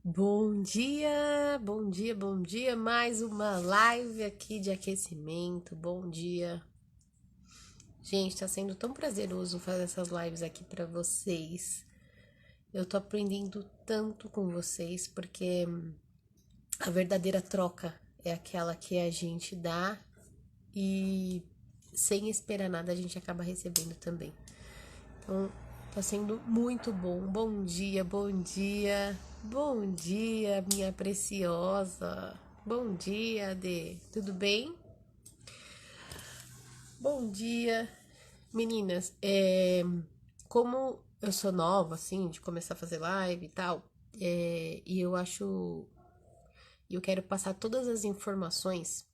Bom dia, bom dia. Mais uma live aqui de aquecimento. Bom dia. Gente, tá sendo tão prazeroso fazer essas lives aqui pra vocês. Eu tô aprendendo tanto com vocês porque a verdadeira troca é aquela que a gente dá e sem esperar nada a gente acaba recebendo também. Então, tá sendo muito bom. Bom dia, bom dia. Bom dia, minha preciosa. Bom dia, Adê. Tudo bem? Bom dia, meninas. Como eu sou nova, assim, de começar a fazer live e tal, e eu quero passar todas as informações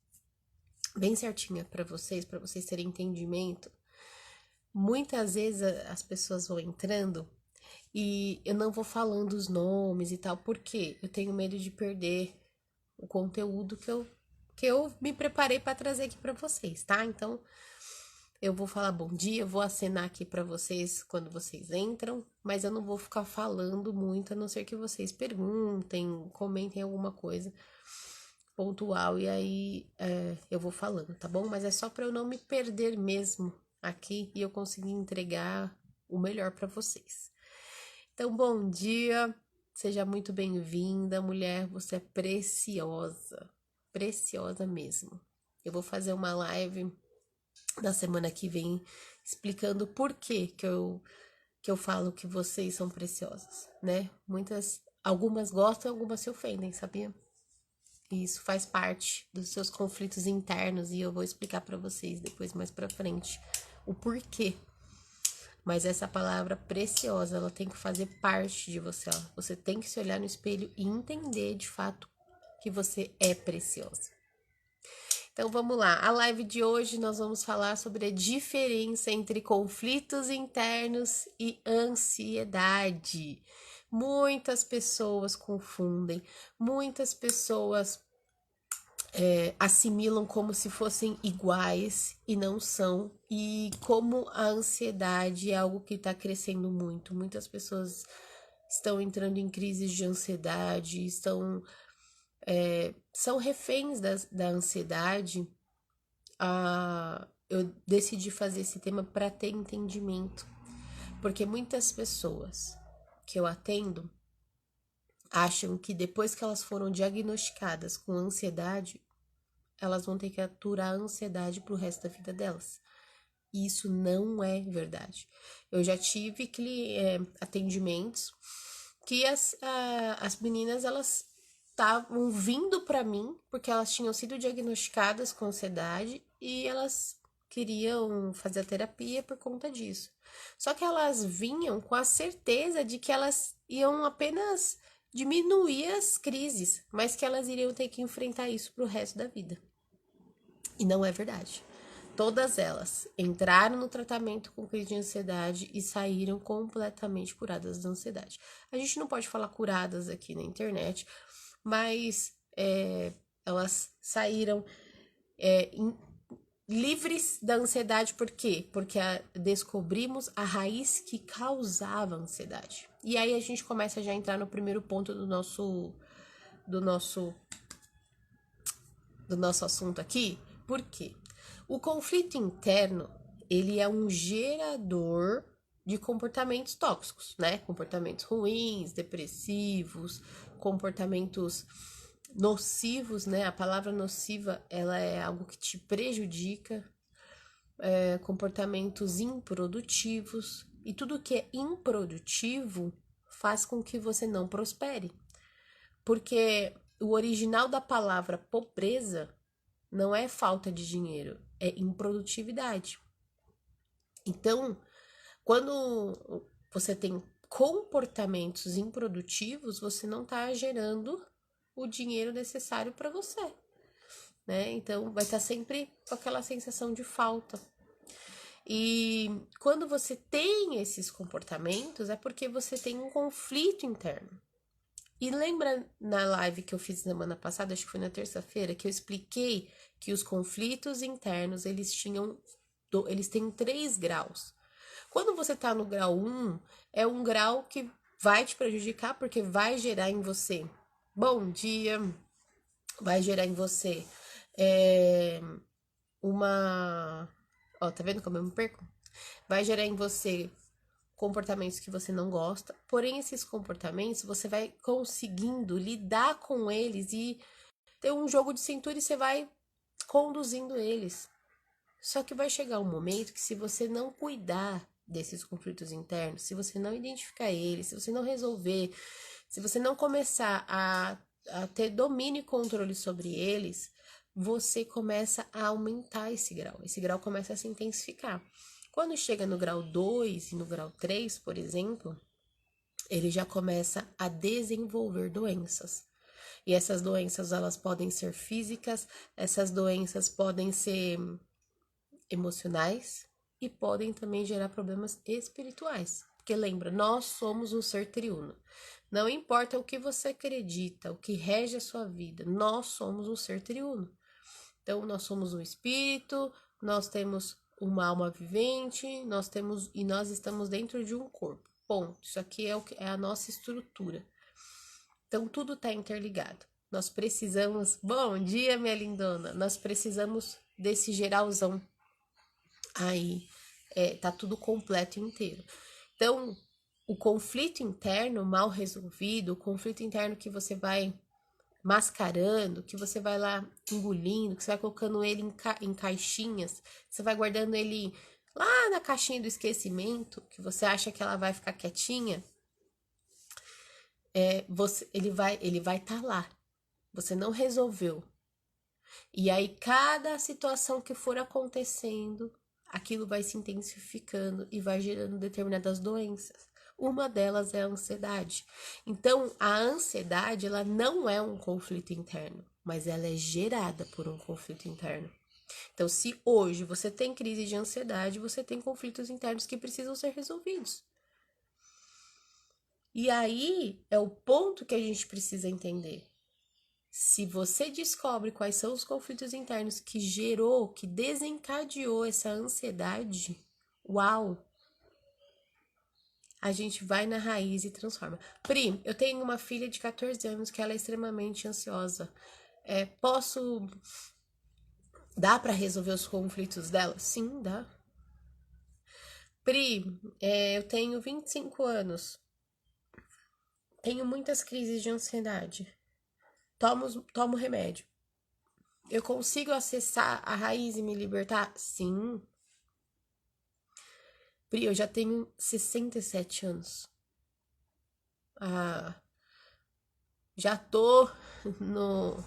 bem certinha para vocês terem entendimento. Muitas vezes as pessoas vão entrando e eu não vou falando os nomes e tal, porque eu tenho medo de perder o conteúdo que eu me preparei para trazer aqui para vocês, tá? Então, eu vou falar bom dia, vou acenar aqui para vocês quando vocês entram, mas eu não vou ficar falando muito, a não ser que vocês perguntem, comentem alguma coisa pontual e aí eu vou falando, tá bom? Mas é só para eu não me perder mesmo aqui e eu conseguir entregar o melhor para vocês. Então, bom dia, seja muito bem-vinda, mulher, você é preciosa, preciosa mesmo. Eu vou fazer uma live na semana que vem explicando por que eu falo que vocês são preciosas, né? Algumas gostam, algumas se ofendem, sabia? E isso faz parte dos seus conflitos internos e eu vou explicar para vocês depois mais para frente o porquê. Mas essa palavra preciosa, ela tem que fazer parte de você, ó. Você tem que se olhar no espelho e entender de fato que você é preciosa. Então vamos lá, a live de hoje nós vamos falar sobre a diferença entre conflitos internos e ansiedade. Muitas pessoas confundem, muitas pessoas assimilam como se fossem iguais e não são. E como a ansiedade é algo que está crescendo muito. Muitas pessoas estão entrando em crises de ansiedade, são reféns da ansiedade. Eu decidi fazer esse tema para ter entendimento, porque muitas pessoas que eu atendo acham que depois que elas foram diagnosticadas com ansiedade, elas vão ter que aturar a ansiedade pro resto da vida delas. E isso não é verdade. Eu já tive atendimentos que as meninas, elas estavam vindo para mim porque elas tinham sido diagnosticadas com ansiedade e elas queriam fazer a terapia por conta disso. Só que elas vinham com a certeza de que elas iam apenas diminuir as crises, mas que elas iriam ter que enfrentar isso pro resto da vida. E não é verdade. Todas elas entraram no tratamento com crise de ansiedade e saíram completamente curadas da ansiedade. A gente não pode falar curadas aqui na internet, mas elas saíram livres da ansiedade. Por quê? Porque descobrimos a raiz que causava a ansiedade. E aí a gente começa já a entrar no primeiro ponto do nosso assunto aqui. Por quê? O conflito interno, ele é um gerador de comportamentos tóxicos, né? Comportamentos ruins, depressivos, comportamentos nocivos, né? A palavra nociva, ela é algo que te prejudica, comportamentos improdutivos, e tudo que é improdutivo faz com que você não prospere. Porque o original da palavra pobreza não é falta de dinheiro, é improdutividade. Então, quando você tem comportamentos improdutivos, você não está gerando o dinheiro necessário para você, né? Então, vai estar sempre com aquela sensação de falta. E quando você tem esses comportamentos, é porque você tem um conflito interno. E lembra na live que eu fiz semana passada, acho que foi na terça-feira, que eu expliquei que os conflitos internos, eles têm 3 graus. Quando você tá no grau 1, é um grau que vai te prejudicar porque vai gerar em você bom dia, vai gerar em você é, uma. Ó, tá vendo como eu me perco? Vai gerar em você comportamentos que você não gosta, porém esses comportamentos você vai conseguindo lidar com eles e ter um jogo de cintura e você vai conduzindo eles. Só que vai chegar um momento que se você não cuidar desses conflitos internos, se você não identificar eles, se você não resolver, se você não começar a ter domínio e controle sobre eles, você começa a aumentar esse grau. Esse grau começa a se intensificar. Quando chega no grau 2 e no grau 3, por exemplo, ele já começa a desenvolver doenças. E essas doenças, elas podem ser físicas, essas doenças podem ser emocionais e podem também gerar problemas espirituais. Porque lembra, nós somos um ser triuno. Não importa o que você acredita, o que rege a sua vida, nós somos um ser triuno. Então, nós somos um espírito, nós temos uma alma vivente, nós estamos dentro de um corpo. Ponto. Isso aqui é a nossa estrutura. Então, tudo está interligado. Nós precisamos. Bom dia, minha lindona. Nós precisamos desse geralzão aí. Tá tudo completo e inteiro. Então, o conflito interno mal resolvido, o conflito interno que você vai mascarando, que você vai lá engolindo, que você vai colocando ele em caixinhas, você vai guardando ele lá na caixinha do esquecimento, que você acha que ela vai ficar quietinha, ele vai estar lá. Você não resolveu. E aí, cada situação que for acontecendo, aquilo vai se intensificando e vai gerando determinadas doenças. Uma delas é a ansiedade. Então, a ansiedade, ela não é um conflito interno, mas ela é gerada por um conflito interno. Então, se hoje você tem crise de ansiedade, você tem conflitos internos que precisam ser resolvidos. E aí é o ponto que a gente precisa entender. Se você descobre quais são os conflitos internos que gerou, que desencadeou essa ansiedade, uau! A gente vai na raiz e transforma. Pri, eu tenho uma filha de 14 anos que ela é extremamente ansiosa. Posso. Dá para resolver os conflitos dela? Sim, dá. Pri, eu tenho 25 anos. Tenho muitas crises de ansiedade. Tomo remédio. Eu consigo acessar a raiz e me libertar? Sim. Pri, eu já tenho 67 anos. Ah, já tô no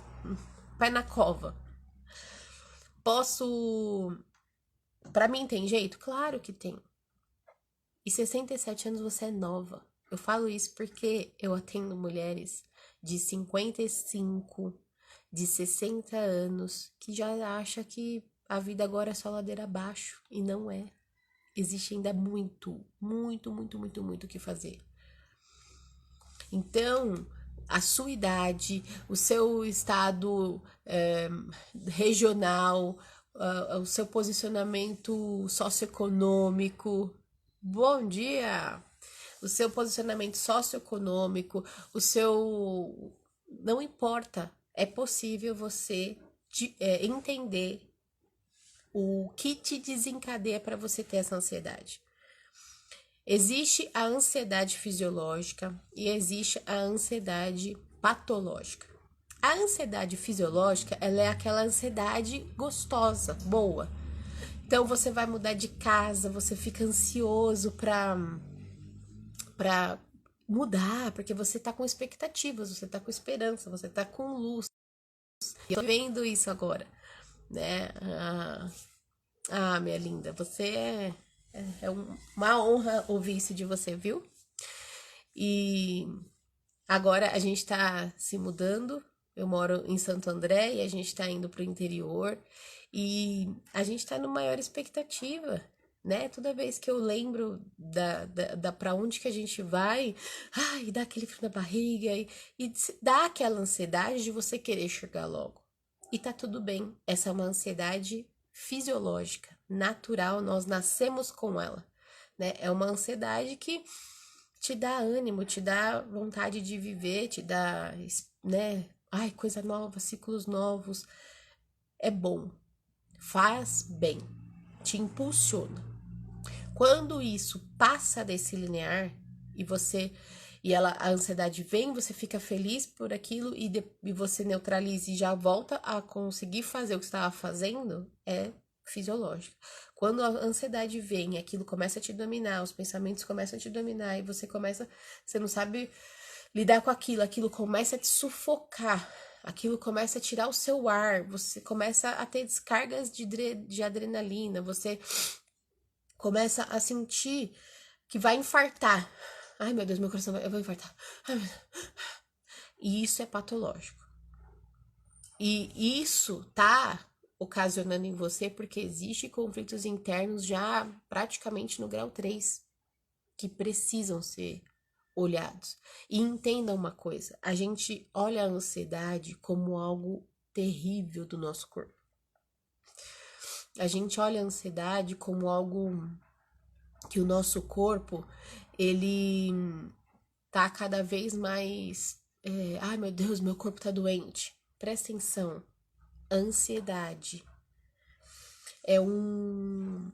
pé na cova. Posso. Pra mim tem jeito? Claro que tem. E 67 anos você é nova. Eu falo isso porque eu atendo mulheres de 55, de 60 anos que já acha que a vida agora é só ladeira abaixo. E não é. Existe ainda muito, muito, muito, muito, muito o que fazer. Então, a sua idade, o seu estado regional, o seu posicionamento socioeconômico. Bom dia! O seu posicionamento socioeconômico, o seu. Não importa, é possível você entender o que te desencadeia para você ter essa ansiedade. Existe a ansiedade fisiológica e existe a ansiedade patológica. A ansiedade fisiológica, ela é aquela ansiedade gostosa, boa. Então você vai mudar de casa, você fica ansioso para mudar, porque você tá com expectativas, você tá com esperança, você tá com luz. E eu tô vendo isso agora, né? Minha linda, você é uma honra ouvir isso de você, viu? E agora a gente tá se mudando. Eu moro em Santo André e a gente tá indo pro interior. E a gente tá numa maior expectativa, né? Toda vez que eu lembro da pra onde que a gente vai, ai, dá aquele frio na barriga e dá aquela ansiedade de você querer chegar logo. E tá tudo bem. Essa é uma ansiedade fisiológica, natural, nós nascemos com ela, né? É uma ansiedade que te dá ânimo, te dá vontade de viver, te dá, né? Ai, coisa nova, ciclos novos. É bom, faz bem, te impulsiona. Quando isso passa desse linear e você a ansiedade vem, você fica feliz por aquilo e você neutraliza e já volta a conseguir fazer o que estava fazendo, é fisiológico. Quando a ansiedade vem e aquilo começa a te dominar, os pensamentos começam a te dominar e você não sabe lidar com aquilo, aquilo começa a te sufocar, aquilo começa a tirar o seu ar, você começa a ter descargas de adrenalina, você começa a sentir que vai infartar. Ai, meu Deus, meu coração vai, eu vou infartar. Ai, meu Deus. E isso é patológico. E isso tá ocasionando em você porque existe conflitos internos já praticamente no grau 3 que precisam ser olhados. E entenda uma coisa, a gente olha a ansiedade como algo terrível do nosso corpo. A gente olha a ansiedade como algo que o nosso corpo, ele tá cada vez mais. Ai, meu Deus, meu corpo tá doente. Presta atenção. Ansiedade é um.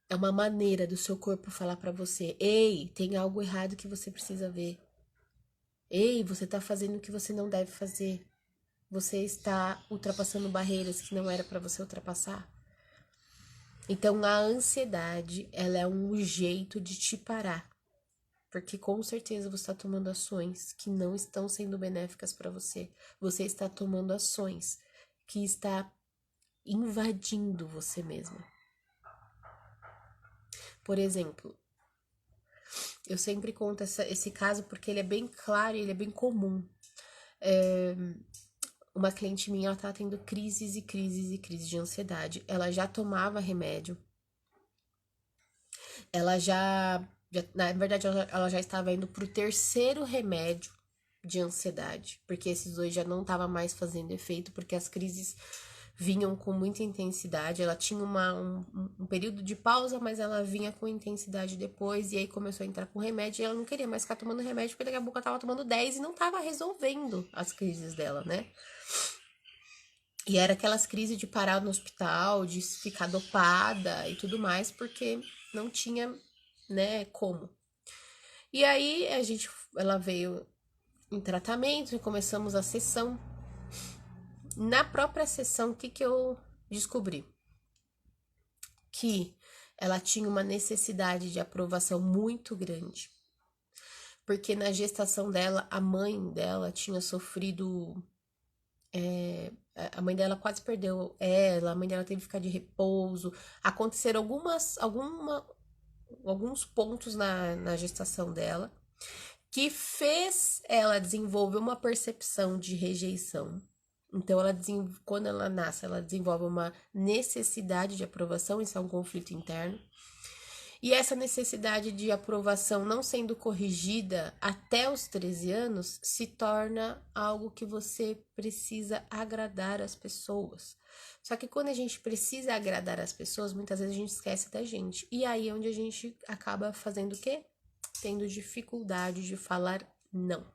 É uma maneira do seu corpo falar pra você: ei, tem algo errado que você precisa ver. Ei, você tá fazendo o que você não deve fazer. Você está ultrapassando barreiras que não era pra você ultrapassar. Então, a ansiedade, ela é um jeito de te parar. Porque com certeza você está tomando ações que não estão sendo benéficas para você. Você está tomando ações que está invadindo você mesma. Por exemplo, eu sempre conto esse caso porque ele é bem claro e ele é bem comum. Uma cliente minha, ela tá tendo crises e crises e crises de ansiedade. Ela já tomava remédio. Na verdade, ela já estava indo pro terceiro remédio de ansiedade, porque esses dois já não estavam mais fazendo efeito, porque as crises vinham com muita intensidade. Ela tinha um período de pausa, mas ela vinha com intensidade depois, e aí começou a entrar com remédio, e ela não queria mais ficar tomando remédio, porque daqui a pouco ela tava tomando 10 e não tava resolvendo as crises dela, né? E era aquelas crises de parar no hospital, de ficar dopada e tudo mais, porque não tinha, né, como. E aí ela veio em tratamento, começamos a sessão. Na própria sessão, o que eu descobri? Que ela tinha uma necessidade de aprovação muito grande. Porque na gestação dela, a mãe dela tinha sofrido. A mãe dela quase perdeu ela, a mãe dela teve que ficar de repouso. Aconteceram alguns pontos na gestação dela que fez ela desenvolver uma percepção de rejeição. Então, quando ela nasce, ela desenvolve uma necessidade de aprovação, isso é um conflito interno. E essa necessidade de aprovação não sendo corrigida até os 13 anos se torna algo que você precisa agradar as pessoas. Só que quando a gente precisa agradar as pessoas, muitas vezes a gente esquece da gente. E aí é onde a gente acaba fazendo o quê? Tendo dificuldade de falar não.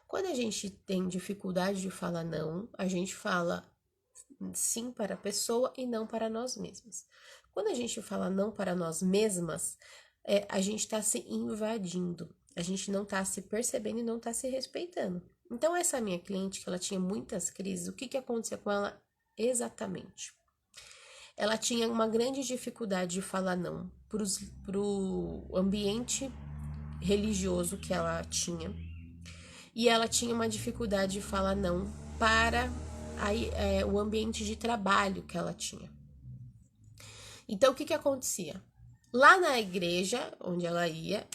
Quando a gente tem dificuldade de falar não, a gente fala sim para a pessoa e não para nós mesmos. Quando a gente fala não para nós mesmas, a gente está se invadindo, a gente não está se percebendo e não está se respeitando. Então, essa minha cliente, que ela tinha muitas crises, o que acontecia com ela exatamente? Ela tinha uma grande dificuldade de falar não para o ambiente religioso que ela tinha, e ela tinha uma dificuldade de falar não para o ambiente de trabalho que ela tinha. Então, o que acontecia? Lá na igreja onde ela ia,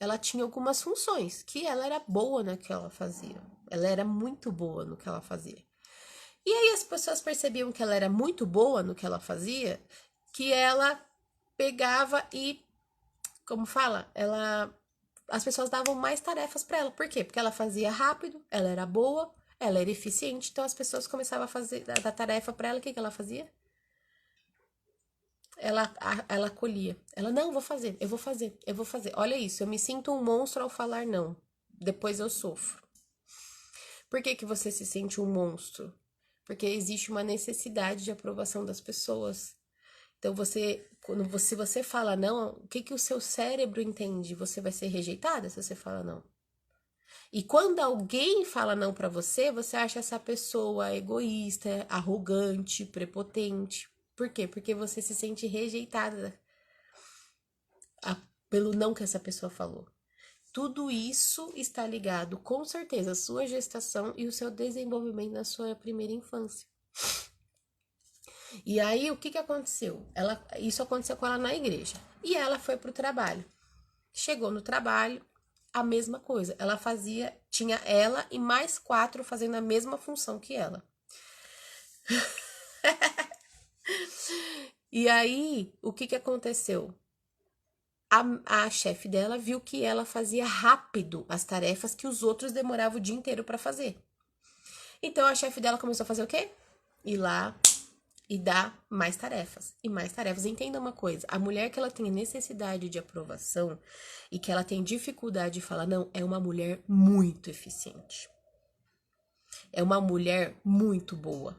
ela tinha algumas funções que ela era boa no que ela fazia. Ela era muito boa no que ela fazia. E aí as pessoas percebiam que ela era muito boa no que ela fazia, que ela pegava e, como fala, as pessoas davam mais tarefas para ela. Por quê? Porque ela fazia rápido, ela era boa, ela era eficiente, então as pessoas começavam a fazer da tarefa para ela. O que ela fazia? ela acolhia. Ela, não, vou fazer, eu vou fazer, eu vou fazer. Olha isso, eu me sinto um monstro ao falar não. Depois eu sofro. Por que que você se sente um monstro? Porque existe uma necessidade de aprovação das pessoas. Então se você fala não, o que que o seu cérebro entende? Você vai ser rejeitada se você fala não. E quando alguém fala não pra você, você acha essa pessoa egoísta, arrogante, prepotente. Por quê? Porque você se sente rejeitada pelo não que essa pessoa falou. Tudo isso está ligado, com certeza, à sua gestação e o seu desenvolvimento na sua primeira infância. E aí, o que que aconteceu? Isso aconteceu com ela na igreja. E ela foi pro trabalho. Chegou no trabalho, a mesma coisa. Ela fazia, tinha ela e mais 4 fazendo a mesma função que ela. E aí, o que que aconteceu? A chefe dela viu que ela fazia rápido as tarefas que os outros demoravam o dia inteiro para fazer. Então a chefe dela começou a fazer o quê? Ir lá e dar mais tarefas e mais tarefas. Entenda uma coisa, a mulher que ela tem necessidade de aprovação e que ela tem dificuldade de falar não, é uma mulher muito eficiente. É uma mulher muito boa.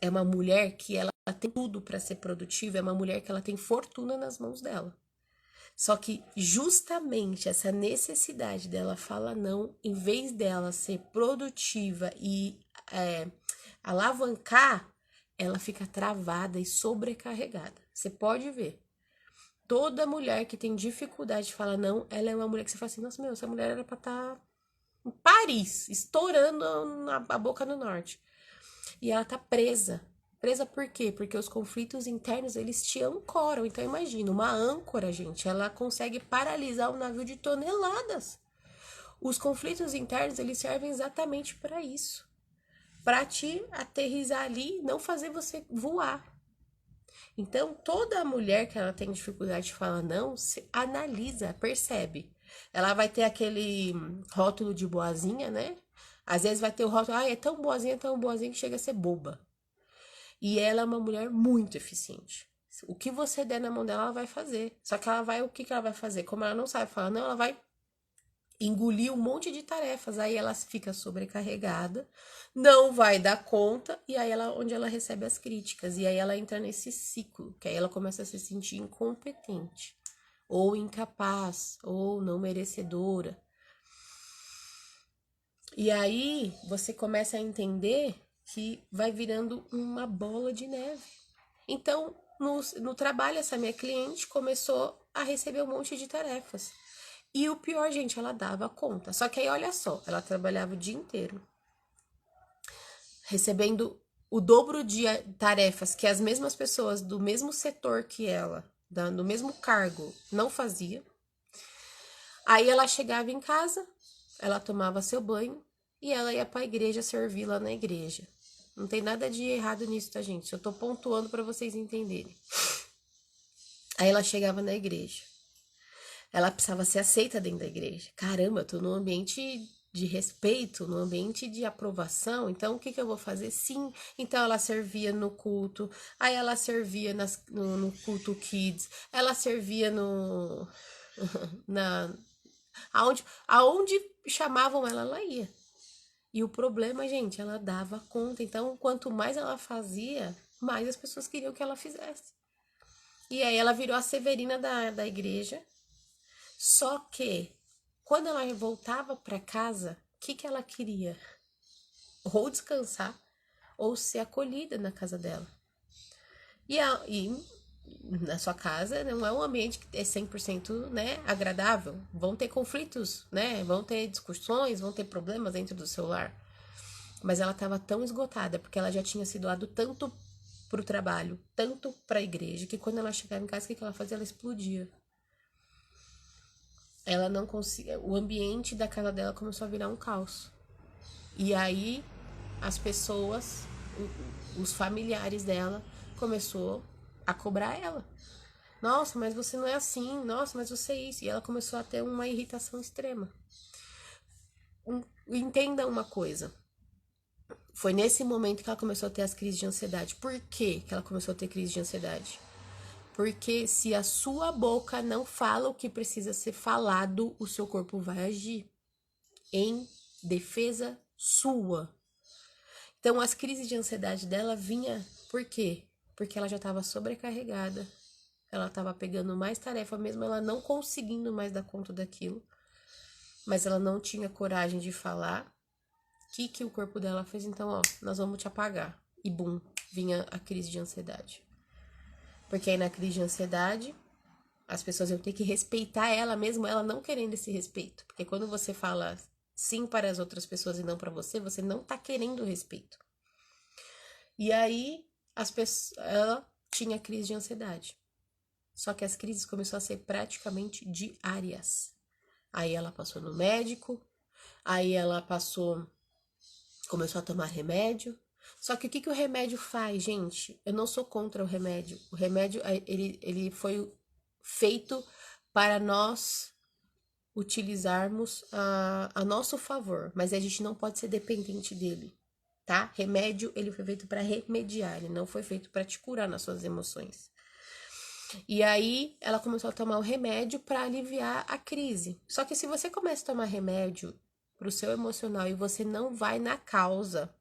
É uma mulher que ela tem tudo para ser produtiva, é uma mulher que ela tem fortuna nas mãos dela. Só que justamente essa necessidade dela falar não, em vez dela ser produtiva e alavancar, ela fica travada e sobrecarregada. Você pode ver. Toda mulher que tem dificuldade de falar não, ela é uma mulher que você fala assim, nossa, essa mulher era pra estar em Paris, estourando a boca no norte. E ela tá presa. Presa por quê? Porque os conflitos internos, eles te ancoram. Então, imagina, uma âncora, gente, ela consegue paralisar um navio de toneladas. Os conflitos internos, eles servem exatamente para isso. Para te aterrissar ali, não fazer você voar. Então, toda mulher que ela tem dificuldade de falar não, se analisa, percebe. Ela vai ter aquele rótulo de boazinha, né? Às vezes vai ter o rótulo, é tão boazinha que chega a ser boba. E ela é uma mulher muito eficiente. O que você der na mão dela, ela vai fazer. Só que o que ela vai fazer? Como ela não sabe falar, não, ela vai engolir um monte de tarefas. Aí ela fica sobrecarregada, não vai dar conta, e aí onde ela recebe as críticas. E aí ela entra nesse ciclo, que aí ela começa a se sentir incompetente, ou incapaz, ou não merecedora. E aí você começa a entender que vai virando uma bola de neve. Então, no trabalho, essa minha cliente começou a receber um monte de tarefas. E o pior, gente, ela dava conta. Só que aí, olha só, ela trabalhava o dia inteiro, recebendo o dobro de tarefas que as mesmas pessoas do mesmo setor que ela, no mesmo cargo, não fazia. Aí ela chegava em casa, ela tomava seu banho e ela ia para a igreja servir lá na igreja. Não tem nada de errado nisso, tá, gente? Eu tô pontuando para vocês entenderem. Aí ela chegava na igreja. Ela precisava ser aceita dentro da igreja. Caramba, eu tô num ambiente de respeito, num ambiente de aprovação. Então, o que que eu vou fazer? Sim. Então, ela servia no culto. Aí, ela servia no culto kids. Ela servia no... aonde chamavam ela, ela ia. E o problema, gente, ela dava conta. Então, quanto mais ela fazia, mais as pessoas queriam que ela fizesse. E aí ela virou a Severina da igreja. Só que, quando ela voltava para casa, o que ela queria? Ou descansar, ou ser acolhida na casa dela. E na sua casa não é um ambiente que é 100%, né, agradável. Vão ter conflitos, né? Vão ter discussões, vão ter problemas dentro do seu lar. Mas ela estava tão esgotada, porque ela já tinha se doado tanto pro trabalho, tanto pra igreja, que quando ela chegava em casa, o que ela fazia? Ela explodia. Ela não conseguia. O ambiente da casa dela começou a virar um caos. E aí, as pessoas, os familiares dela, começou a cobrar ela. Nossa, mas você não é assim. Nossa, mas você é isso. E ela começou a ter uma irritação extrema. Entenda uma coisa. Foi nesse momento que ela começou a ter as crises de ansiedade. Por que ela começou a ter crise de ansiedade? Porque se a sua boca não fala o que precisa ser falado, o seu corpo vai agir em defesa sua. Então, as crises de ansiedade dela vinha por quê? Porque ela já estava sobrecarregada. Ela estava pegando mais tarefa, mesmo ela não conseguindo mais dar conta daquilo. Mas ela não tinha coragem de falar. O que o corpo dela fez? Então, ó, nós vamos te apagar. E bum, vinha a crise de ansiedade. Porque aí na crise de ansiedade, as pessoas iam ter que respeitar ela, mesmo ela não querendo esse respeito. Porque quando você fala sim para as outras pessoas e não para você, você não tá querendo respeito. E aí, ela tinha crise de ansiedade. Só que as crises começaram a ser praticamente diárias. Aí ela passou no médico, aí ela começou a tomar remédio. Só que o que o remédio faz, gente? Eu não sou contra o remédio. O remédio, ele foi feito para nós utilizarmos a nosso favor, mas a gente não pode ser dependente dele, tá? Remédio, ele foi feito para remediar, ele não foi feito para te curar nas suas emoções. E aí, ela começou a tomar o remédio para aliviar a crise. Só que se você começa a tomar remédio pro seu emocional e você não vai na causa,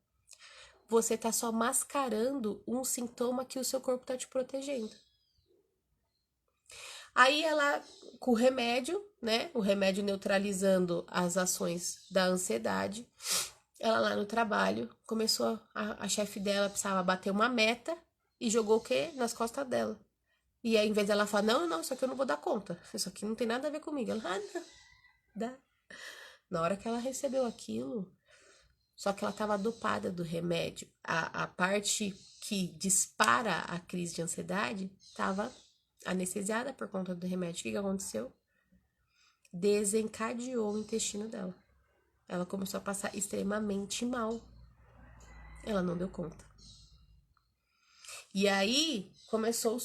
você tá só mascarando um sintoma que o seu corpo tá te protegendo. Aí ela, com o remédio, né? O remédio neutralizando as ações da ansiedade, ela lá no trabalho começou a chefe dela precisava bater uma meta e jogou o quê? Nas costas dela. E aí, em vez dela falar, não, isso aqui eu não vou dar conta. Isso aqui não tem nada a ver comigo. Ela, não, dá. Na hora que ela recebeu aquilo, só que ela estava dopada do remédio. A parte que dispara a crise de ansiedade estava anestesiada por conta do remédio. O que aconteceu? Desencadeou o intestino dela. Ela começou a passar extremamente mal. Ela não deu conta. E aí começou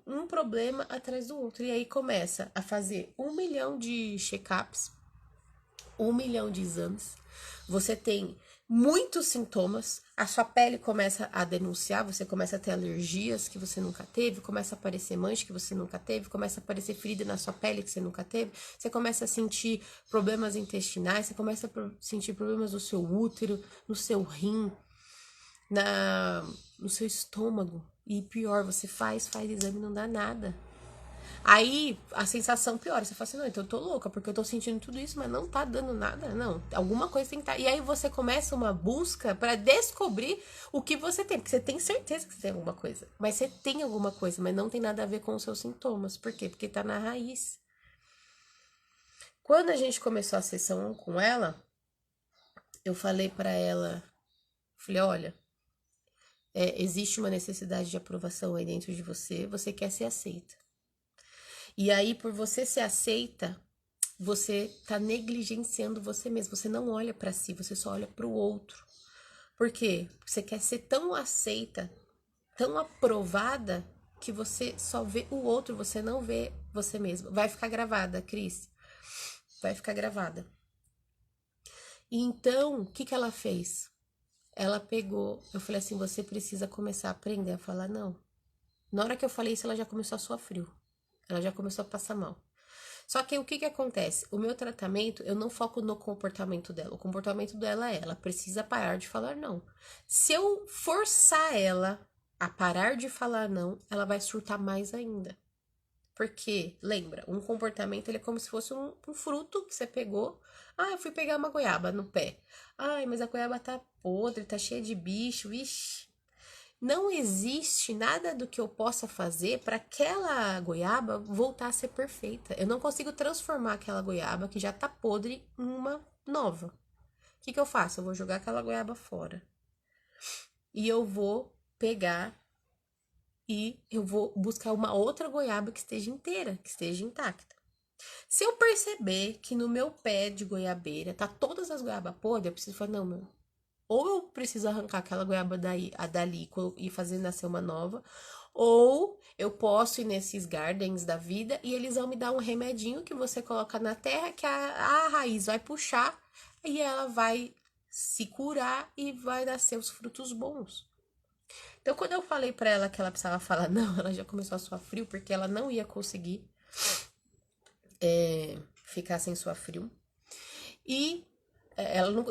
um problema atrás do outro. E aí começa a fazer 1 milhão de check-ups, 1 milhão de exames. Você tem muitos sintomas, a sua pele começa a denunciar, você começa a ter alergias que você nunca teve, começa a aparecer mancha que você nunca teve, começa a aparecer ferida na sua pele que você nunca teve, você começa a sentir problemas intestinais, você começa a sentir problemas no seu útero, no seu rim, no seu estômago. E pior, você faz exame e não dá nada. Aí a sensação piora. Você fala assim, não, então eu tô louca, porque eu tô sentindo tudo isso, mas não tá dando nada. Não, alguma coisa tem que estar. E aí você começa uma busca pra descobrir o que você tem. Porque você tem certeza que você tem alguma coisa. Mas você tem alguma coisa, mas não tem nada a ver com os seus sintomas. Por quê? Porque tá na raiz. Quando a gente começou a sessão 1 com ela, eu falei pra ela, falei, olha, existe uma necessidade de aprovação aí dentro de você quer ser aceita. E aí, por você ser aceita, você tá negligenciando você mesmo. Você não olha pra si, você só olha pro outro. Por quê? Você quer ser tão aceita, tão aprovada, que você só vê o outro, você não vê você mesmo. Vai ficar gravada, Cris. Vai ficar gravada. E então, o que ela fez? Ela pegou, eu falei assim, você precisa começar a aprender a falar não. Na hora que eu falei isso, ela já começou a suar frio. Ela já começou a passar mal. Só que o que acontece? O meu tratamento, eu não foco no comportamento dela. O comportamento dela ela precisa parar de falar não. Se eu forçar ela a parar de falar não, ela vai surtar mais ainda. Porque, lembra, um comportamento ele é como se fosse um fruto que você pegou. Ah, eu fui pegar uma goiaba no pé. Ai, mas a goiaba tá podre, tá cheia de bicho, vixi. Não existe nada do que eu possa fazer para aquela goiaba voltar a ser perfeita. Eu não consigo transformar aquela goiaba que já tá podre em uma nova. O que eu faço? Eu vou jogar aquela goiaba fora. E eu vou pegar e eu vou buscar uma outra goiaba que esteja inteira, que esteja intacta. Se eu perceber que no meu pé de goiabeira tá todas as goiabas podres, eu preciso falar, não, meu, ou eu preciso arrancar aquela goiaba dali e fazer nascer uma nova, ou eu posso ir nesses gardens da vida e eles vão me dar um remedinho que você coloca na terra que a raiz vai puxar e ela vai se curar e vai nascer os frutos bons. Então, quando eu falei pra ela que ela precisava falar não, ela já começou a suar frio, porque ela não ia conseguir ficar sem suar frio. E ela, não,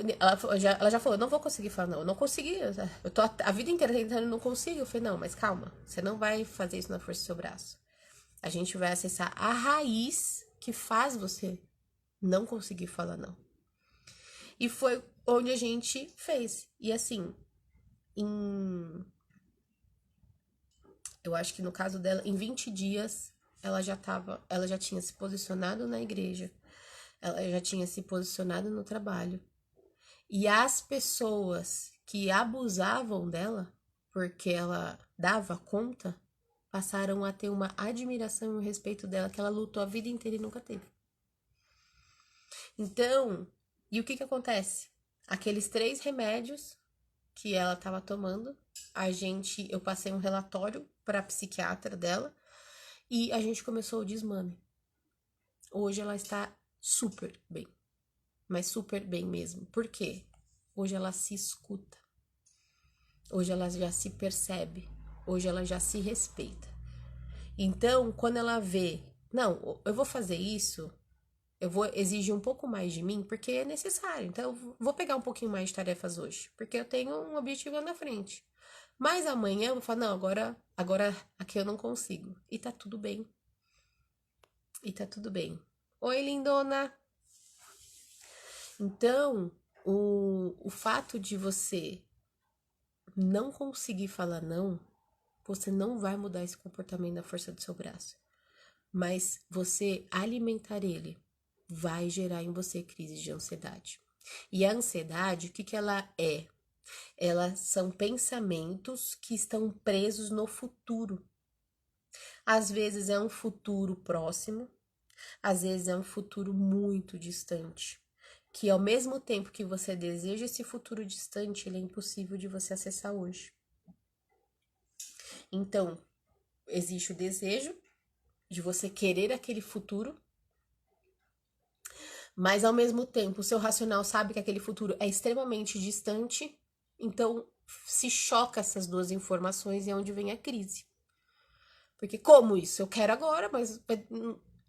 ela já falou, não vou conseguir falar não, eu não consegui, eu tô a vida inteira tentando, não consigo. Eu falei, não, mas calma, você não vai fazer isso na força do seu braço. A gente vai acessar a raiz que faz você não conseguir falar não. E foi onde a gente fez. E assim, eu acho que no caso dela, em 20 dias, ela já tinha se posicionado na igreja, ela já tinha se posicionado no trabalho. E as pessoas que abusavam dela, porque ela dava conta, passaram a ter uma admiração e um respeito dela que ela lutou a vida inteira e nunca teve. Então, e o que que acontece? Aqueles 3 remédios que ela estava tomando, eu passei um relatório para a psiquiatra dela e a gente começou o desmame. Hoje ela está super bem, mas super bem mesmo. Por quê? Hoje ela se escuta. Hoje ela já se percebe. Hoje ela já se respeita. Então, quando ela vê, não, eu vou fazer isso, eu vou exigir um pouco mais de mim, porque é necessário. Então, eu vou pegar um pouquinho mais de tarefas hoje, porque eu tenho um objetivo lá na frente. Mas amanhã eu vou falar, não, agora aqui eu não consigo. E tá tudo bem. E tá tudo bem. Oi, lindona! Então, o fato de você não conseguir falar não, você não vai mudar esse comportamento da força do seu braço. Mas você alimentar ele vai gerar em você crises de ansiedade. E a ansiedade, o que que ela é? Elas são pensamentos que estão presos no futuro. Às vezes é um futuro próximo, às vezes é um futuro muito distante. Que ao mesmo tempo que você deseja esse futuro distante, ele é impossível de você acessar hoje. Então, existe o desejo de você querer aquele futuro, mas ao mesmo tempo o seu racional sabe que aquele futuro é extremamente distante, então se choca essas duas informações e é onde vem a crise. Porque como isso? Eu quero agora, mas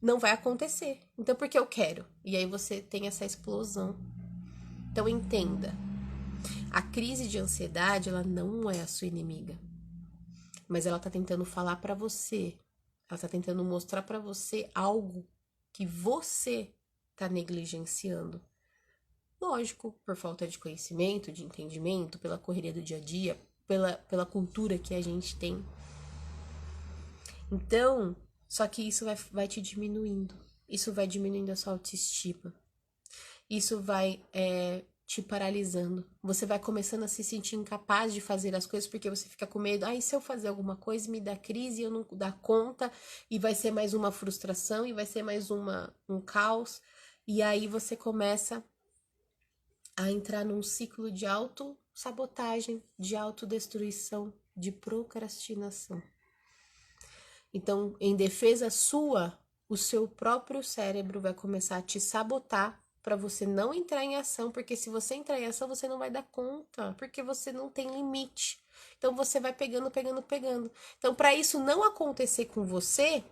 não vai acontecer. Então por que eu quero? E aí você tem essa explosão. Então entenda, a crise de ansiedade, ela não é a sua inimiga, mas ela tá tentando falar para você, ela tá tentando mostrar para você algo que você tá negligenciando. Lógico, por falta de conhecimento, de entendimento, pela correria do dia a dia, pela cultura que a gente tem. Então, só que isso vai te diminuindo. Isso vai diminuindo a sua autoestima. Isso vai te paralisando. Você vai começando a se sentir incapaz de fazer as coisas porque você fica com medo. Ah, e se eu fazer alguma coisa, me dá crise e eu não dar conta, e vai ser mais uma frustração, e vai ser mais um caos. E aí você começa a entrar num ciclo de autossabotagem, de autodestruição, de procrastinação. Então, em defesa sua, o seu próprio cérebro vai começar a te sabotar para você não entrar em ação, porque se você entrar em ação, você não vai dar conta, porque você não tem limite. Então você vai pegando, pegando, pegando. Então, para isso não acontecer com você,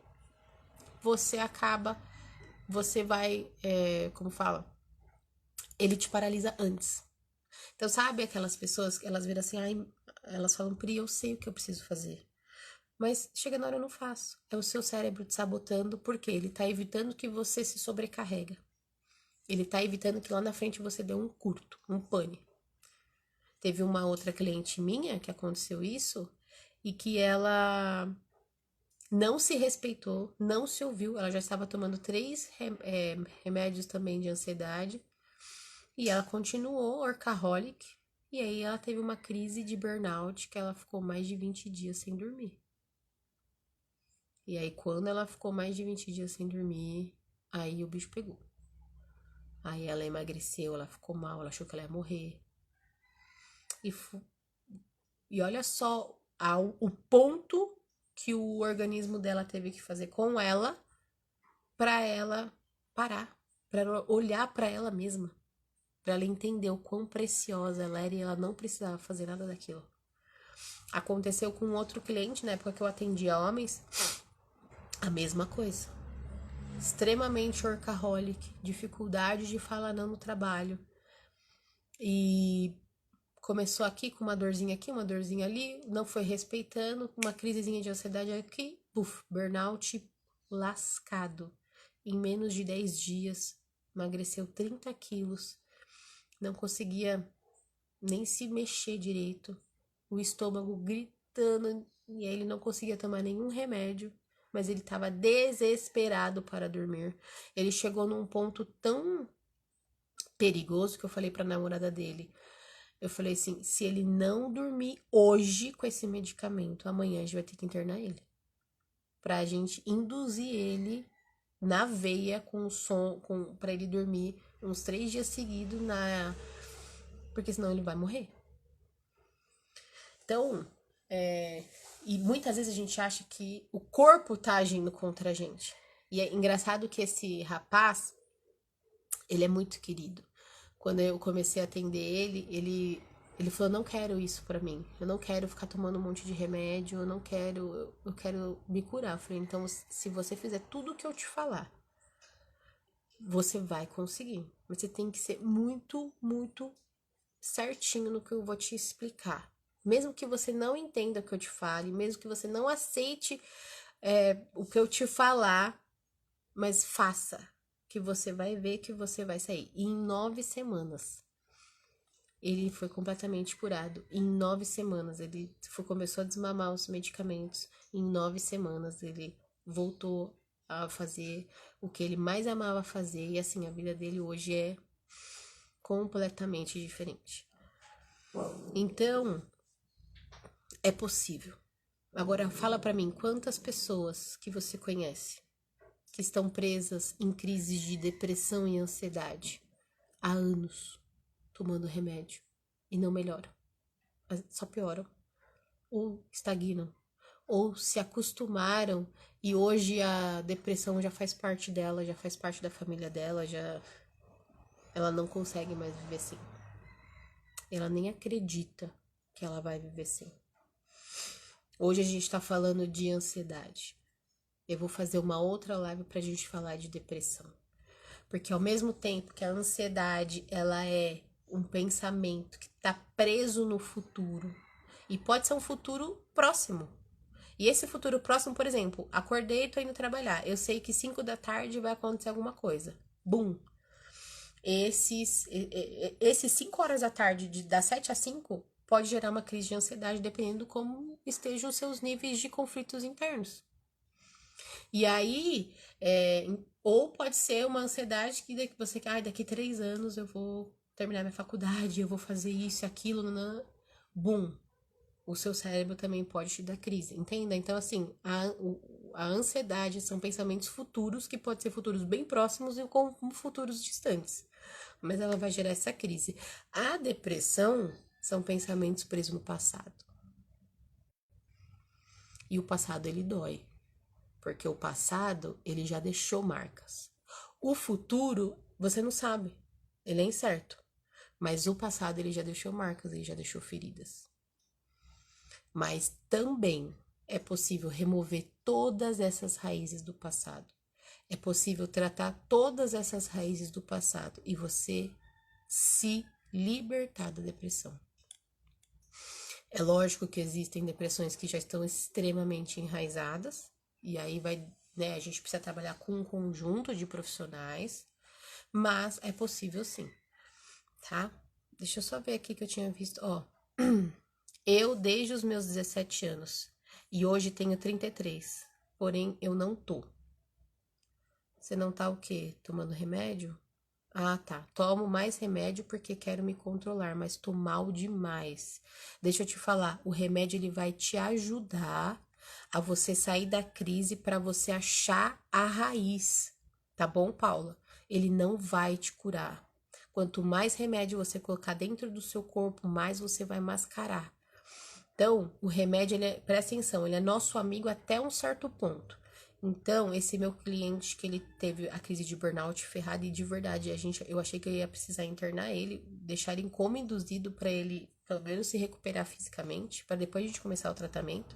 você vai, como fala? Ele te paralisa antes. Então, sabe aquelas pessoas que elas viram assim, ai, elas falam, Pri, eu sei o que eu preciso fazer. Mas chega na hora eu não faço. É o seu cérebro te sabotando, porque ele tá evitando que você se sobrecarrega. Ele tá evitando que lá na frente você dê um curto, um pane. Teve uma outra cliente minha que aconteceu isso e que ela não se respeitou, não se ouviu. Ela já estava tomando 3 remédios também de ansiedade e ela continuou workaholic. E aí ela teve uma crise de burnout que ela ficou mais de 20 dias sem dormir. E aí, quando ela ficou mais de 20 dias sem dormir, aí o bicho pegou. Aí ela emagreceu, ela ficou mal, ela achou que ela ia morrer. E olha só o ponto que o organismo dela teve que fazer com ela para ela parar, para ela olhar para ela mesma, para ela entender o quão preciosa ela era e ela não precisava fazer nada daquilo. Aconteceu com outro cliente, na época que eu atendia homens, a mesma coisa. Extremamente workaholic, dificuldade de falar não no trabalho. E começou aqui com uma dorzinha aqui, uma dorzinha ali, não foi respeitando, uma crisezinha de ansiedade aqui, puf, burnout lascado. Em menos de 10 dias, emagreceu 30 quilos, não conseguia nem se mexer direito, o estômago gritando, e aí ele não conseguia tomar nenhum remédio, mas ele estava desesperado para dormir. Ele chegou num ponto tão perigoso que eu falei para a namorada dele, eu falei assim, se ele não dormir hoje com esse medicamento, amanhã a gente vai ter que internar ele. Pra gente induzir ele na veia com som, pra ele dormir uns 3 dias seguidos porque senão ele vai morrer. Então, e muitas vezes a gente acha que o corpo tá agindo contra a gente. E é engraçado que esse rapaz, ele é muito querido. Quando eu comecei a atender ele falou, não quero isso pra mim. Eu não quero ficar tomando um monte de remédio, eu quero me curar. Eu falei, então se você fizer tudo o que eu te falar, você vai conseguir. Mas você tem que ser muito, muito certinho no que eu vou te explicar. Mesmo que você não entenda o que eu te fale, mesmo que você não aceite o que eu te falar, mas faça, que você vai ver que você vai sair. E em 9 semanas, ele foi completamente curado. Em 9 semanas, ele começou a desmamar os medicamentos. Em 9 semanas, ele voltou a fazer o que ele mais amava fazer. E assim, a vida dele hoje é completamente diferente. Então, é possível. Agora, fala pra mim, quantas pessoas que você conhece que estão presas em crises de depressão e ansiedade há anos, tomando remédio e não melhoram, só pioram, ou estagnam, ou se acostumaram e hoje a depressão já faz parte dela, já faz parte da família dela, ela não consegue mais viver assim. Ela nem acredita que ela vai viver assim. Hoje a gente tá falando de ansiedade. Eu vou fazer uma outra live pra gente falar de depressão. Porque ao mesmo tempo que a ansiedade, ela é um pensamento que tá preso no futuro. E pode ser um futuro próximo. E esse futuro próximo, por exemplo, acordei e tô indo trabalhar. Eu sei que 5 da tarde vai acontecer alguma coisa. Bum! Esses 5 horas da tarde, das 7 às 5, pode gerar uma crise de ansiedade, dependendo como estejam os seus níveis de conflitos internos. E aí, ou pode ser uma ansiedade que você, daqui 3 anos eu vou terminar minha faculdade, eu vou fazer isso, aquilo, nanã. Bum! O seu cérebro também pode te dar crise, entenda? Então, assim, a ansiedade são pensamentos futuros, que podem ser futuros bem próximos e como futuros distantes. Mas ela vai gerar essa crise. A depressão são pensamentos presos no passado. E o passado, ele dói. Porque o passado, ele já deixou marcas. O futuro, você não sabe. Ele é incerto. Mas o passado, ele já deixou marcas, ele já deixou feridas. Mas também é possível remover todas essas raízes do passado. É possível tratar todas essas raízes do passado e você se libertar da depressão. É lógico que existem depressões que já estão extremamente enraizadas, e aí a gente precisa trabalhar com um conjunto de profissionais, mas é possível sim, tá? Deixa eu só ver aqui que eu tinha visto, ó. Eu desde os meus 17 anos, e hoje tenho 33, porém eu não tô. Você não tá o quê? Tomando remédio? Ah, tá. Tomo mais remédio porque quero me controlar, mas tô mal demais. Deixa eu te falar, o remédio ele vai te ajudar a você sair da crise para você achar a raiz. Tá bom, Paula? Ele não vai te curar. Quanto mais remédio você colocar dentro do seu corpo, mais você vai mascarar. Então, o remédio, presta atenção, ele é nosso amigo até um certo ponto. Então, esse meu cliente que ele teve a crise de burnout ferrada e de verdade, eu achei que eu ia precisar internar ele, deixar ele em coma induzido para pelo menos se recuperar fisicamente, para depois a gente começar o tratamento.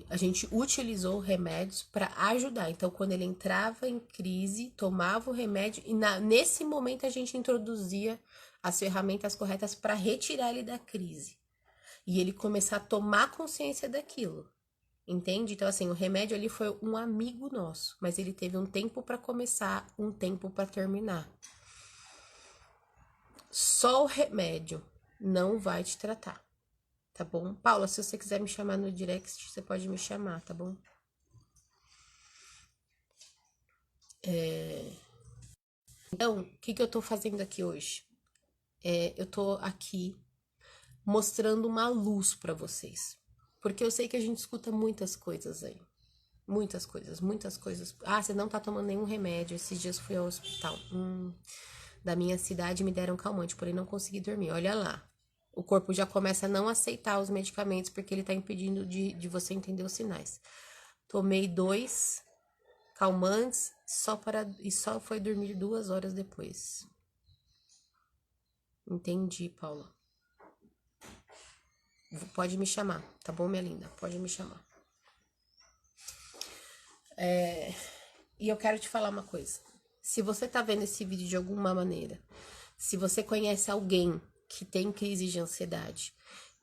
A gente utilizou remédios para ajudar. Então, quando ele entrava em crise, tomava o remédio e nesse momento a gente introduzia as ferramentas corretas para retirar ele da crise e ele começar a tomar consciência daquilo. Entende? Então, assim, o remédio ali foi um amigo nosso, mas ele teve um tempo para começar, um tempo para terminar. Só o remédio não vai te tratar. Tá bom? Paula, se você quiser me chamar no direct, você pode me chamar, tá bom? Então, o que eu tô fazendo aqui hoje? Eu tô aqui mostrando uma luz pra vocês. Porque eu sei que a gente escuta muitas coisas aí. Muitas coisas, muitas coisas. Ah, você não tá tomando nenhum remédio. Esses dias fui ao hospital. Da minha cidade me deram calmante, porém não consegui dormir. Olha lá. O corpo já começa a não aceitar os medicamentos porque ele tá impedindo de você entender os sinais. Tomei 2 calmantes e só foi dormir 2 horas depois. Entendi, Paula. Pode me chamar, tá bom, minha linda? Pode me chamar. E eu quero te falar uma coisa. Se você tá vendo esse vídeo de alguma maneira, se você conhece alguém que tem crise de ansiedade,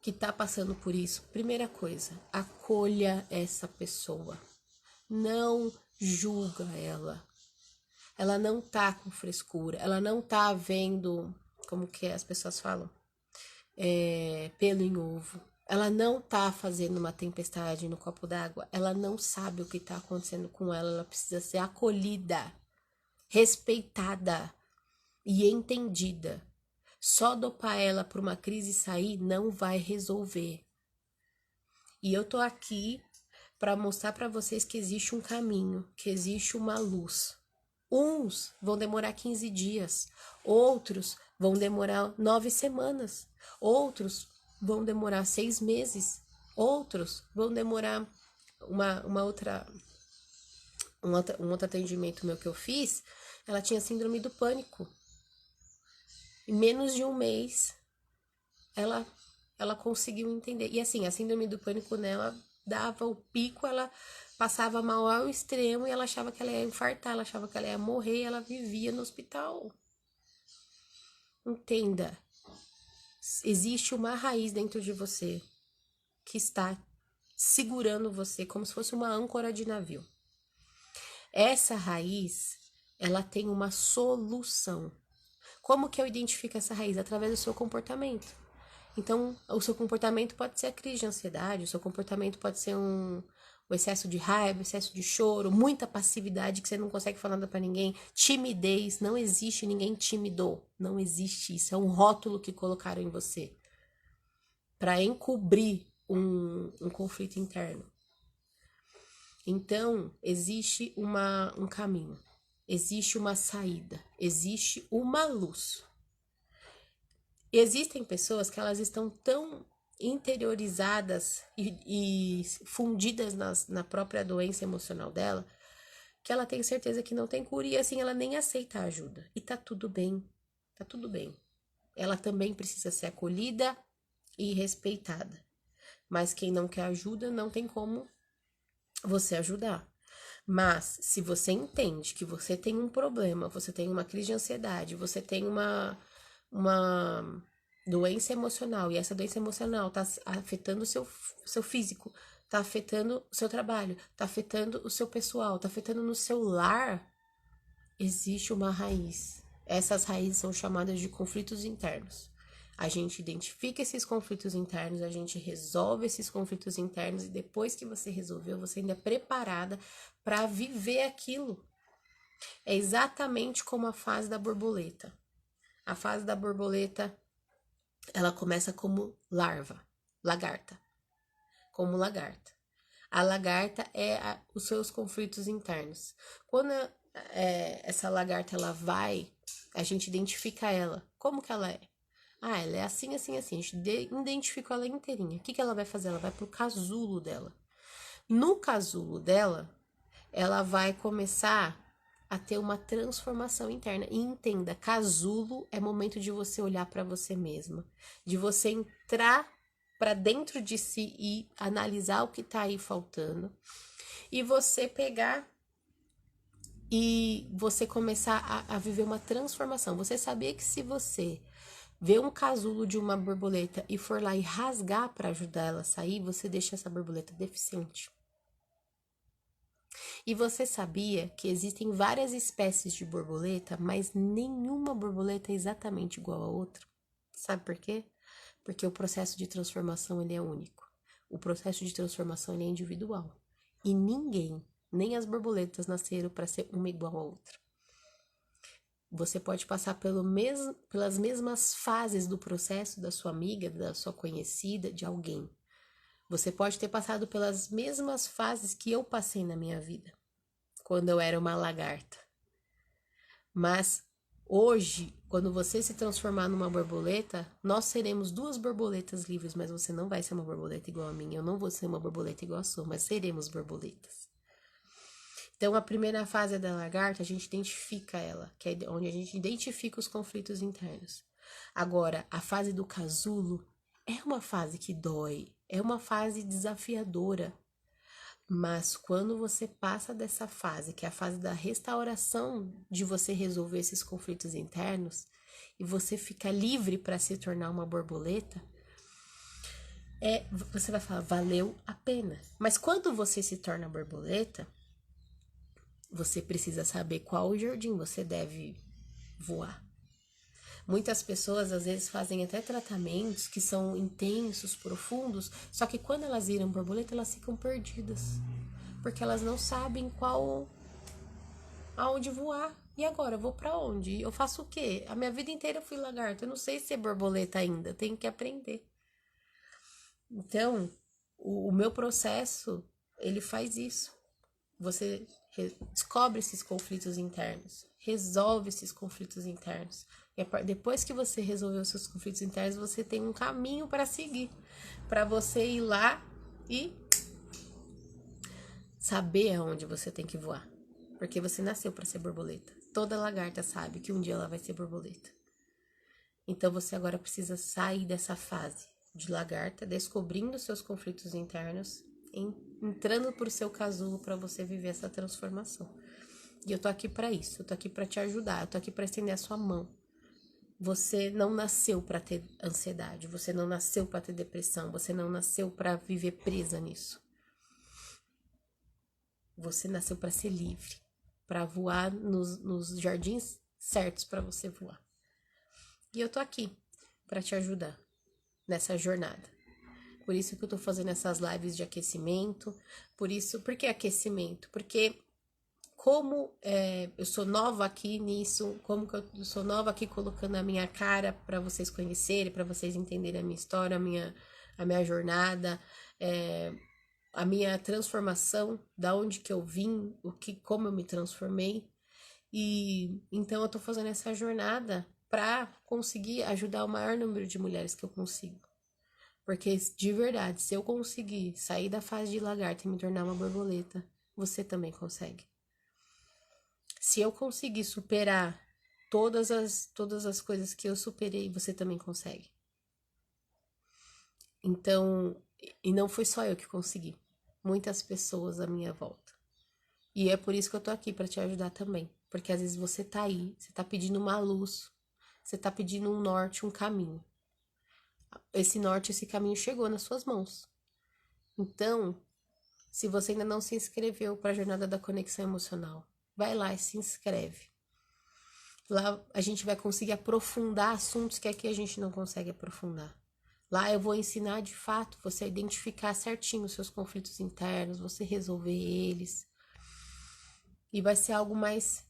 que tá passando por isso, primeira coisa, acolha essa pessoa. Não julga ela. Ela não tá com frescura, ela não tá vendo, como que as pessoas falam? Pelo em ovo. Ela não tá fazendo uma tempestade no copo d'água. Ela não sabe o que tá acontecendo com ela. Ela precisa ser acolhida, respeitada e entendida. Só dopar ela para uma crise sair não vai resolver. E eu tô aqui para mostrar para vocês que existe um caminho, que existe uma luz. Uns vão demorar 15 dias, outros vão demorar 9 semanas, outros vão demorar 6 meses, outros vão demorar um outro atendimento meu que eu fiz, ela tinha síndrome do pânico. Em menos de um mês, ela conseguiu entender. E assim, a síndrome do pânico nela dava o pico, ela passava mal ao extremo e ela achava que ela ia infartar, ela achava que ela ia morrer e ela vivia no hospital. Entenda, existe uma raiz dentro de você que está segurando você como se fosse uma âncora de navio. Essa raiz, ela tem uma solução. Como que eu identifico essa raiz? Através do seu comportamento. Então, o seu comportamento pode ser a crise de ansiedade, o seu comportamento pode ser o excesso de raiva, excesso de choro, muita passividade que você não consegue falar nada pra ninguém, timidez, não existe ninguém tímido, não existe isso, é um rótulo que colocaram em você para encobrir um conflito interno. Então, existe um caminho, existe uma saída, existe uma luz. Existem pessoas que elas estão tão interiorizadas e fundidas na própria doença emocional dela, que ela tem certeza que não tem cura e assim ela nem aceita a ajuda. E tá tudo bem, tá tudo bem. Ela também precisa ser acolhida e respeitada. Mas quem não quer ajuda, não tem como você ajudar. Mas se você entende que você tem um problema, você tem uma crise de ansiedade, você tem uma doença emocional e essa doença emocional está afetando o seu físico, está afetando o seu trabalho, está afetando o seu pessoal, está afetando no seu lar, existe uma raiz. Essas raízes são chamadas de conflitos internos. A gente identifica esses conflitos internos, a gente resolve esses conflitos internos e depois que você resolveu, você ainda é preparada para viver aquilo. É exatamente como a fase da borboleta. A fase da borboleta, ela começa como lagarta, como lagarta. A lagarta é os seus conflitos internos. Quando essa lagarta ela vai, a gente identifica ela. Como que ela é? Ah, ela é assim, assim, assim. A gente identificou ela inteirinha. O que ela vai fazer? Ela vai pro casulo dela. No casulo dela, ela vai começar a ter uma transformação interna. E entenda, casulo é momento de você olhar para você mesma, de você entrar para dentro de si e analisar o que tá aí faltando, e você pegar e você começar a viver uma transformação. Você sabia que se você vê um casulo de uma borboleta e for lá e rasgar para ajudar ela a sair, você deixa essa borboleta deficiente? E você sabia que existem várias espécies de borboleta, mas nenhuma borboleta é exatamente igual a outra? Sabe por quê? Porque o processo de transformação ele é único. O processo de transformação ele é individual. E ninguém, nem as borboletas, nasceram para ser uma igual a outra. Você pode passar pelas mesmas fases do processo da sua amiga, da sua conhecida, de alguém. Você pode ter passado pelas mesmas fases que eu passei na minha vida, quando eu era uma lagarta. Mas hoje, quando você se transformar numa borboleta, nós seremos duas borboletas livres, mas você não vai ser uma borboleta igual a mim. Eu não vou ser uma borboleta igual a sua, mas seremos borboletas. Então, a primeira fase da lagarta, a gente identifica ela, que é onde a gente identifica os conflitos internos. Agora, a fase do casulo é uma fase que dói, é uma fase desafiadora. Mas quando você passa dessa fase, que é a fase da restauração, de você resolver esses conflitos internos, e você fica livre para se tornar uma borboleta, você vai falar, valeu a pena. Mas quando você se torna borboleta, você precisa saber qual jardim você deve voar. Muitas pessoas às vezes fazem até tratamentos que são intensos, profundos, só que quando elas viram borboleta, elas ficam perdidas, porque elas não sabem aonde voar. E agora, eu vou para onde? Eu faço o quê? A minha vida inteira eu fui lagarto, eu não sei ser borboleta ainda, tenho que aprender. Então, o meu processo, ele faz isso. Você descobre esses conflitos internos, resolve esses conflitos internos. E depois que você resolveu seus conflitos internos, você tem um caminho para seguir, para você ir lá e saber aonde você tem que voar. Porque você nasceu para ser borboleta. Toda lagarta sabe que um dia ela vai ser borboleta. Então você agora precisa sair dessa fase de lagarta, descobrindo seus conflitos internos, entrando por seu casulo para você viver essa transformação. E eu tô aqui para isso, eu tô aqui para te ajudar, eu tô aqui para estender a sua mão. Você não nasceu para ter ansiedade, você não nasceu para ter depressão, você não nasceu para viver presa nisso. Você nasceu para ser livre, para voar nos jardins certos para você voar. E eu tô aqui para te ajudar nessa jornada. Por isso que eu tô fazendo essas lives de aquecimento. Por que aquecimento? Porque como eu sou nova aqui nisso, como que eu sou nova aqui colocando a minha cara para vocês conhecerem, para vocês entenderem a minha história, a minha jornada, a minha transformação, da onde que eu vim, como eu me transformei. E então eu tô fazendo essa jornada para conseguir ajudar o maior número de mulheres que eu consigo. Porque de verdade, se eu conseguir sair da fase de lagarta e me tornar uma borboleta, você também consegue. Se eu conseguir superar todas as coisas que eu superei, você também consegue. Então, e não foi só eu que consegui. Muitas pessoas à minha volta. E é por isso que eu tô aqui, para te ajudar também. Porque às vezes você tá aí, você tá pedindo uma luz, você tá pedindo um norte, um caminho. Esse norte, esse caminho chegou nas suas mãos. Então, se você ainda não se inscreveu para a Jornada da Conexão Emocional, vai lá e se inscreve. Lá a gente vai conseguir aprofundar assuntos que aqui a gente não consegue aprofundar. Lá eu vou ensinar de fato você a identificar certinho os seus conflitos internos, você resolver eles. E vai ser algo mais,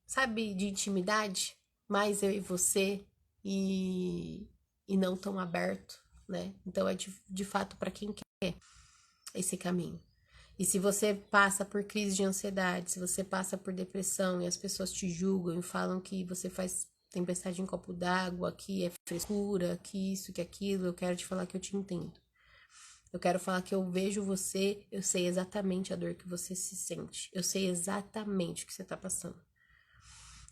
sabe, de intimidade, mais eu e você, e não tão aberto, né? Então é de fato para quem quer esse caminho. E se você passa por crise de ansiedade, se você passa por depressão e as pessoas te julgam e falam que você faz tempestade em copo d'água, que é frescura, que isso, que aquilo, eu quero te falar que eu te entendo. Eu quero falar que eu vejo você, eu sei exatamente a dor que você se sente. Eu sei exatamente o que você tá passando.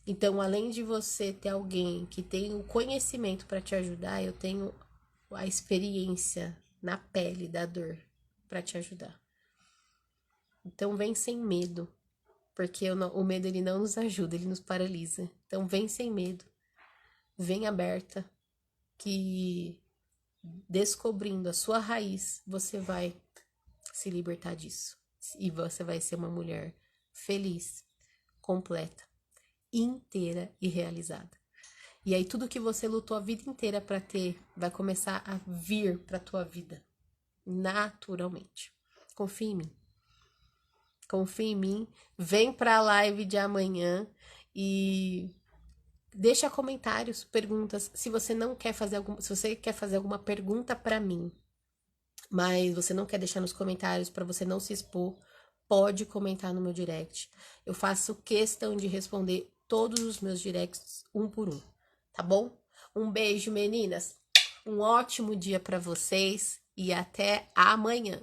Então, além de você ter alguém que tem o conhecimento para te ajudar, eu tenho a experiência na pele da dor para te ajudar. Então, vem sem medo, porque o medo ele não nos ajuda, ele nos paralisa. Então, vem sem medo, vem aberta, que descobrindo a sua raiz, você vai se libertar disso. E você vai ser uma mulher feliz, completa, inteira e realizada. E aí tudo que você lutou a vida inteira para ter vai começar a vir para tua vida naturalmente. Confia em mim. Confia em mim. Vem para a live de amanhã e deixa comentários, perguntas. Se você não quer fazer se você quer fazer alguma pergunta para mim, mas você não quer deixar nos comentários para você não se expor, pode comentar no meu direct. Eu faço questão de responder todos os meus directs um por um, tá bom? Um beijo, meninas. Um ótimo dia para vocês e até amanhã.